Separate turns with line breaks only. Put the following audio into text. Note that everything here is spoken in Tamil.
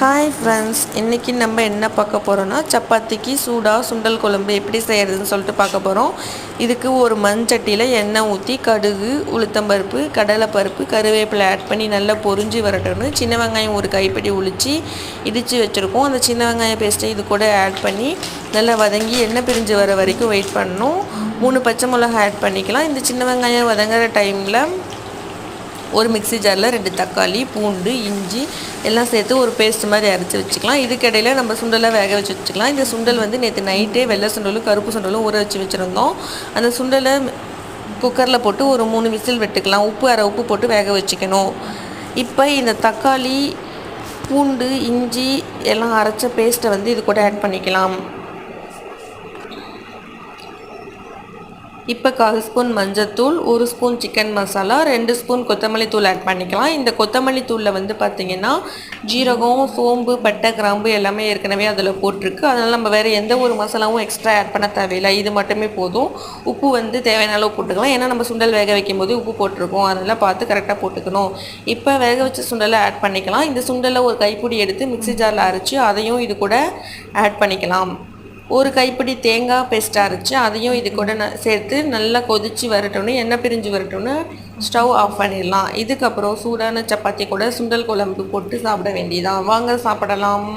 ஹாய் ஃப்ரெண்ட்ஸ், இன்றைக்கி நம்ம என்ன பார்க்க போகிறோன்னா சப்பாத்திக்கு சூடாக சுண்டல் குழம்பு எப்படி செய்கிறதுன்னு சொல்லிட்டு பார்க்க போகிறோம். இதுக்கு ஒரு மண்சட்டியில் எண்ணெய் ஊற்றி கடுகு, உளுத்தம்பருப்பு, கடலைப்பருப்பு, கருவேப்பிலை ஆட் பண்ணி நல்லா பொரிஞ்சு வரட்டும்னு சின்ன வெங்காயம் ஒரு கைப்பிடி இடித்து வச்சுருக்கோம். அந்த சின்ன வெங்காய பேஸ்ட்டை இது கூட ஆட் பண்ணி நல்லா வதங்கி எண்ணெய் பிரிஞ்சு வர வரைக்கும் வெயிட் பண்ணணும். 3 பச்சை மிளகாய் ஆட் பண்ணிக்கலாம். இந்த சின்ன வெங்காயம் வதங்குற டைமில் ஒரு மிக்ஸி ஜாரில் 2 தக்காளி, பூண்டு, இஞ்சி எல்லாம் சேர்த்து ஒரு பேஸ்ட் மாதிரி அரைச்சி வச்சுக்கலாம். இதுக்கிடையில் நம்ம சுண்டலை வேக வச்சு வச்சுக்கலாம். இந்த சுண்டல் நேற்று நைட்டே வெள்ளை சுண்டலும் கருப்பு சுண்டலும் ஊற வச்சு வச்சுருந்தோம். அந்த சுண்டலை குக்கரில் போட்டு ஒரு 3 விசில் விட்டுக்கலாம். அரை உப்பு போட்டு வேக வச்சுக்கணும். இப்போ இந்த தக்காளி, பூண்டு, இஞ்சி எல்லாம் அரைச்ச பேஸ்ட்டை இது கூட ஆட் பண்ணிக்கலாம். இப்போ 1/4 ஸ்பூன் மஞ்சத்தூள், 1 ஸ்பூன் சிக்கன் மசாலா, 2 ஸ்பூன் கொத்தமல்லி தூள் ஆட் பண்ணிக்கலாம். இந்த கொத்தமல்லி தூளில் பார்த்திங்கன்னா ஜீரகம், சோம்பு, பட்டை, கிராம்பு எல்லாமே ஏற்கனவே அதில் போட்டிருக்கு. அதனால் நம்ம வேறு எந்த ஒரு மசாலாவும் எக்ஸ்ட்ரா ஆட் பண்ண தேவையில்லை. இது மட்டுமே போதும். உப்பு தேவையான அளவு போட்டுக்கலாம். ஏன்னா நம்ம சுண்டல் வேக வைக்கும் போது உப்பு போட்டிருக்கோம். அதனால் பார்த்து கரெக்டாக போட்டுக்கணும். இப்போ வேக வச்ச சுண்டலை ஆட் பண்ணிக்கலாம். இந்த சுண்டலை ஒரு கைப்பிடி எடுத்து மிக்ஸி ஜாரில் அரைச்சி அதையும் இது கூட ஆட் பண்ணிக்கலாம். ஒரு கைப்பிடி தேங்காய் பேஸ்ட் அரைச்சி அதையும் இது கூட சேர்த்து நல்லா கொதித்து வரட்டோன்னு எண்ணெய் பிரிஞ்சு வரட்டோன்னு ஸ்டவ் ஆஃப் பண்ணிடலாம். இதுக்கப்புறம் சூடான சப்பாத்தி கூட சுண்டல் குழம்பு போட்டு சாப்பிட வேண்டியதான். வாங்க சாப்பிடலாம்.